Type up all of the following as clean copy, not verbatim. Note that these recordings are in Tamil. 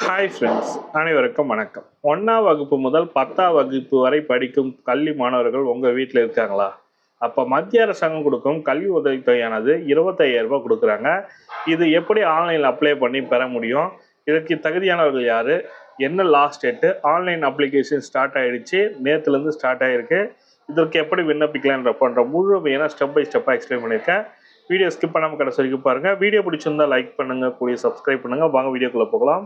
ஹாய் ஃப்ரெண்ட்ஸ், அனைவருக்கும் வணக்கம். 1ஆம் வகுப்பு முதல் 10ஆம் வகுப்பு வரை படிக்கும் கல்வி மாணவர்கள் உங்கள் வீட்டில் இருக்காங்களா? அப்போ மத்திய அரசாங்கம் கொடுக்கும் கல்வி உதவித்தொகையானது 25,000 ரூபாய் கொடுக்குறாங்க. இது எப்படி ஆன்லைனில் அப்ளை பண்ணி பெற முடியும்? இதற்கு தகுதியானவர்கள் யார்? என்ன last date? Online application start ஆகிடுச்சு, நேற்றுலேருந்து ஸ்டார்ட் ஆகிருக்கு. இதற்கு எப்படி விண்ணப்பிக்கலான்ற போன்ற முழுமையான ஸ்டெப் பை ஸ்டெப்பாக எக்ஸ்பிளைன் பண்ணியிருக்கேன். வீடியோ ஸ்கிப் பண்ணாமல் கடைசி வரைக்கும் பாருங்கள். வீடியோ பிடிச்சிருந்தா லைக் பண்ணுங்கள், கூடிய சப்ஸ்கிரைப் பண்ணுங்கள். வாங்க வீடியோக்குள்ளே போகலாம்.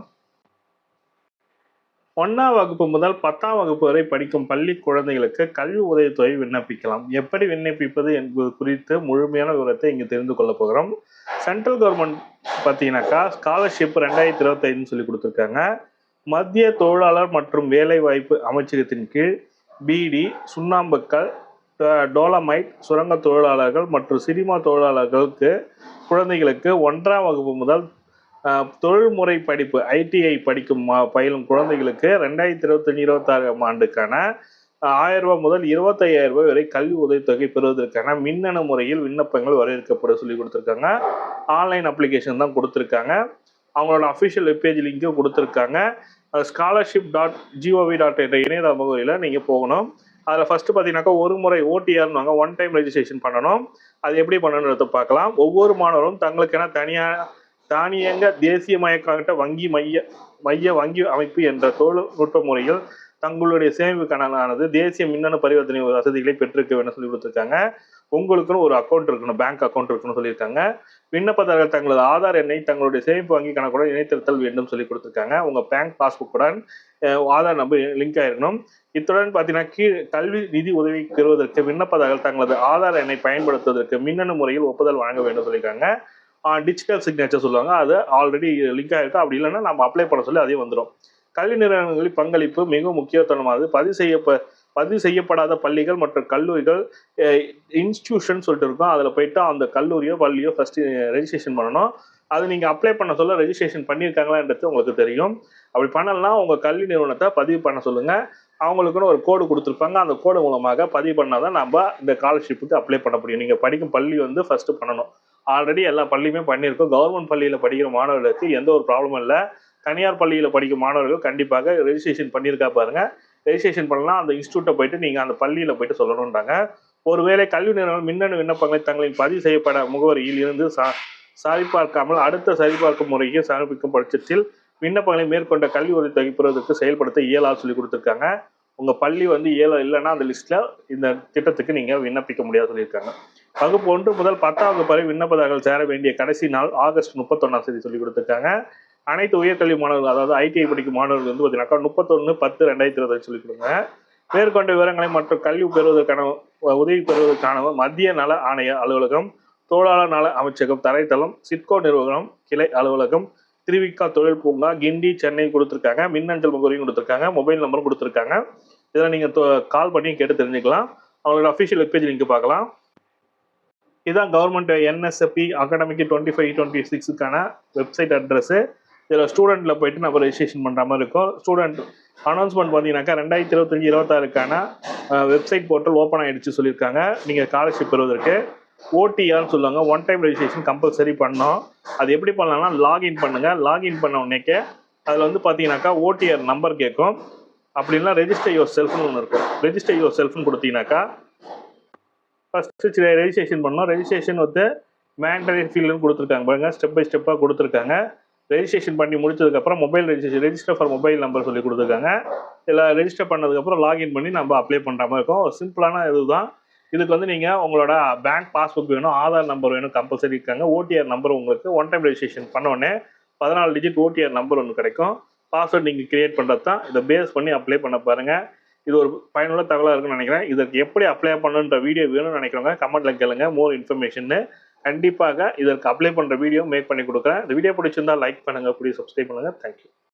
1ஆம் வகுப்பு முதல் 10ஆம் வகுப்பு வரை படிக்கும் பள்ளி குழந்தைகளுக்கு கல்வி உதவித்தொகை விண்ணப்பிக்கலாம். எப்படி விண்ணப்பிப்பது என்பது குறித்து முழுமையான விவரத்தை இங்கே தெரிந்து கொள்ள போகிறோம். சென்ட்ரல் கவர்மெண்ட் பார்த்தீங்கன்னாக்கா ஸ்காலர்ஷிப் 2025 சொல்லி கொடுத்துருக்காங்க. மத்திய தொழிலாளர் மற்றும் வேலைவாய்ப்பு அமைச்சகத்தின் கீழ் பீடி, சுண்ணாம்புக்கல், டோலமைட் சுரங்க தொழிலாளர்கள் மற்றும் சினிமா தொழிலாளர்களுக்கு குழந்தைகளுக்கு 1ஆம் வகுப்பு முதல் தொழில்முறை படிப்பு ஐடிஐ படிக்கும் பயிலும் குழந்தைகளுக்கு 2025-26 ஆண்டுக்கான 1000 ரூபாய் முதல் 25,000 ரூபாய் வரை கல்வி உதவித்தொகை பெறுவதற்கான மின்னணு முறையில் விண்ணப்பங்கள் வரவேற்கப்பட சொல்லி கொடுத்துருக்காங்க. ஆன்லைன் அப்ளிகேஷன் தான் கொடுத்துருக்காங்க. அவங்களோட அஃபிஷியல் வெப்பேஜ் லிங்க்கும் கொடுத்துருக்காங்க. scholarship.gov.in என்ற இணையதள முகவரியில் நீங்கள் போகணும். அதில் ஃபஸ்ட்டு பார்த்தீங்கன்னாக்கா ஒரு முறை ஓடிஆர்னுவாங்க, ஒன் டைம் ரெஜிஸ்ட்ரேஷன் பண்ணணும். அது எப்படி பண்ணணுன்றத பார்க்கலாம். ஒவ்வொரு மாணவரும் தங்களுக்கென தானியங்க தேசியமயமாக்கப்பட்ட மைய வங்கி அமைப்பு என்ற தொழில்நுட்ப முறையில் தங்களுடைய சேமிப்பு கணக்கானது தேசிய மின்னணு பரிவர்த்தனை வசதிகளை பெற்றிருக்க வேண்டும் சொல்லி கொடுத்துருக்காங்க. உங்களுக்குன்னு ஒரு அக்கௌண்ட் இருக்கணும், பேங்க் அக்கௌண்ட் இருக்கணும்னு சொல்லியிருக்காங்க. விண்ணப்பதாரர்கள் தங்களது ஆதார் எண்ணை தங்களுடைய சேமிப்பு வங்கி கணக்குடன் இணைத்திருத்தல் வேண்டும் சொல்லி கொடுத்துருக்காங்க. உங்கள் பேங்க் பாஸ்புக்குடன் ஆதார் நம்பர் லிங்க் ஆயிருக்கணும். இத்துடன் பார்த்தீங்கன்னா கல்வி நிதி உதவி பெறுவதற்கு விண்ணப்பதாரர்கள் தங்களது ஆதார் எண்ணை பயன்படுத்துவதற்கு மின்னணு முறையில் ஒப்புதல் வழங்க வேண்டும் சொல்லியிருக்காங்க. டிஜிட்டல் சிக்னேச்சர் சொல்லுவாங்க, அது ஆல்ரெடி லிங்க் ஆகிருக்கு. அப்படி இல்லைன்னா நம்ம அப்ளை பண்ண சொல்லி அதையும் வந்துடும். கல்வி நிறுவனங்களின் பங்களிப்பு மிகவும் முக்கியத்துவமானது. பதிவு செய்யப்படாத பள்ளிகள் மற்றும் கல்லூரிகள் இன்ஸ்டியூஷன் சொல்லிட்டு இருக்கோம். அதில் போயிட்டு அந்த கல்லூரியோ பள்ளியோ ஃபஸ்ட்டு ரெஜிஸ்ட்ரேஷன் பண்ணணும். அது நீங்கள் அப்ளை பண்ண சொல்ல ரெஜிஸ்ட்ரேஷன் பண்ணியிருக்காங்களான்றது உங்களுக்கு தெரியும். அப்படி பண்ணலன்னா உங்கள் கல்வி நிறுவனத்தை பதிவு பண்ண சொல்லுங்கள். அவங்களுக்குன்னு ஒரு கோடு கொடுத்துருப்பாங்க. அந்த கோடு மூலமாக பதிவு பண்ணால் தான் நம்ம இந்த ஸ்காலர்ஷிப்புக்கு அப்ளை பண்ண முடியும். நீங்கள் படிக்கும் பள்ளி ஃபஸ்ட்டு பண்ணணும். ஆல்ரெடி எல்லா பள்ளியுமே பண்ணியிருக்கோம். கவர்மெண்ட் பள்ளியில் படிக்கிற மாணவர்களுக்கு எந்த ஒரு ப்ராப்ளமும் இல்லை. தனியார் பள்ளியில் படிக்கும் மாணவர்கள் கண்டிப்பாக ரெஜிஸ்ட்ரேஷன் பண்ணியிருக்கா பாருங்கள். ரெஜிஸ்ட்ரேஷன் பண்ணலாம். அந்த இன்ஸ்டியூட்டை போயிட்டு நீங்கள் அந்த பள்ளியில் போயிட்டு சொல்லணுன்றாங்க. ஒருவேளை கல்வி நிறுவனம் மின்னணு விண்ணப்பங்களை தங்களின் பதிவு செய்யப்பட முகவரியில் இருந்து சரிபார்க்காமல் அடுத்த சரிபார்க்கும் முறைக்கு சமர்ப்பிக்கும் பட்சத்தில் விண்ணப்பங்களை மேற்கொண்ட கல்வி உதவித்தொகை பெறுவதற்கு செயல்படுத்த இயலாது சொல்லி கொடுத்துருக்காங்க. உங்கள் பள்ளி இல்லைன்னா அந்த லிஸ்ட்டில் இந்த திட்டத்துக்கு நீங்கள் விண்ணப்பிக்க முடியாது சொல்லியிருக்காங்க. வகுப்பு 1 முதல் 10ஆம் வகுப்பு வரை விண்ணப்பதாரர்கள் சேர வேண்டிய கடைசி நாள் ஆகஸ்ட் 31ஆம் தேதி சொல்லி கொடுத்துருக்காங்க. அனைத்து உயர்கல்வி மாணவர்கள், அதாவது ஐடிஐ படிக்கும் மாணவர்கள் பார்த்தீங்கன்னாக்கா 31/10/2020 சொல்லிக் கொடுங்க. மேற்கொண்ட விவரங்களை மற்றும் கல்வி பெறுவதற்கான உதவி பெறுவதற்கான மத்திய நல ஆணைய அலுவலகம், தொழிலாளர் நல அமைச்சகம் தரைத்தளம், சிட்கோ நிறுவனம் கிளை அலுவலகம், திருவிக்கா தொழில் பூங்கா, கிண்டி, சென்னை கொடுத்துருக்காங்க. மின்னஞ்சல் முகவரியும் கொடுத்துருக்காங்க. மொபைல் நம்பரும் கொடுத்துருக்காங்க. இதில் நீங்கள் கால் பண்ணி கேட்டு தெரிஞ்சுக்கலாம். அவங்களோட அஃபிஷியல் வெப்பேஜ் லிங்க் பார்க்கலாம். இதுதான் கவர்மெண்ட் NSP அகாடமிக் 25-26க்கான வெப்சைட் அட்ரஸு. இதில் ஸ்டூடெண்ட்டில் போயிட்டு நம்ம ரெஜிஸ்ட்ரேஷன் பண்ணுற மாதிரி இருக்கும். ஸ்டூடெண்ட் அனௌன்ஸ்மெண்ட் பார்த்தீங்கன்னாக்கா 2025-26க்கான வெப்சைட் போர்ட்டல் ஓப்பன் ஆகிடுச்சு சொல்லியிருக்காங்க. நீங்கள் ஸ்காலர்ஷிப் பெறுவதற்கு ஓடிஆர்னு சொல்லுவாங்க, ஒன் டைம் ரெஜிஸ்ட்ரேஷன் கம்பல்சரி பண்ணோம். அது எப்படி பண்ணலாம்னா லாகின் பண்ணுங்கள். லாகின் பண்ண உடனேக்கே அதில் பார்த்தீங்கன்னாக்கா ஓடிஆர் நம்பர் கேட்கும். அப்படின்னா ரெஜிஸ்டர் யுவர் செல்ஃப்னு ஒன்று இருக்கும். ரெஜிஸ்டர் யுவர் செல்ஃப்னு கொடுத்தீங்கன்னாக்கா ஃபஸ்ட்டு ரெஜிஸ்ட்ரேஷன் பண்ணோம். ரெஜிஸ்ட்ரேஷன் மேண்டரி ஃபீல்டுன்னு கொடுத்துருக்காங்க பாருங்கள். ஸ்டெப் பை ஸ்டெப்பாக கொடுத்துருக்காங்க. ரெஜிஸ்ட்ரேஷன் பண்ணி முடிச்சதுக்கப்புறம் mobile register for mobile number சொல்லி கொடுத்துருக்காங்க. இதில் ரெஜிஸ்டர் பண்ணதுக்கப்புறம் லாகின் பண்ணி நம்ம அப்ளை பண்ணுற மாதிரி இருக்கும். ஒரு சிம்பிளான இதுதான். இதுக்கு நீங்கள் உங்களோட பேங்க் பாஸ்புக் வேணும், ஆதார் நம்பர் வேணும், கம்பல்சரி இருக்காங்க. ஓடிஆர் நம்பர் உங்களுக்கு ஒன் டைம் ரெஜிஸ்ட்ரேஷன் பண்ணோடனே 14 டிஜிட் ஓடிஆர் நம்பர் ஒன்று கிடைக்கும். பாஸ்வேர்ட் நீங்கள் கிரியேட் பண்ணுறது தான். இதை பேஸ் பண்ணி அப்ளை பண்ண பாருங்கள். இது ஒரு பயனுள்ள தகவலாக இருக்குன்னு நினைக்கிறேன். இதற்கு எப்படி அப்ளை பண்ணுன்ற வீடியோ வேணும்னு நினைக்கிறவங்க கமெண்ட்டில் கேளுங்க. மோர் இன்ஃபர்மேஷன்னு கண்டிப்பாக இதற்கு அப்ளை பண்ணுற வீடியோ மேக் பண்ணி கொடுக்குறேன். இந்த வீடியோ பிடிச்சிருந்தால் லைக் பண்ணுங்கள், சப்ஸ்கிரைப் பண்ணுங்கள். தேங்க்யூ.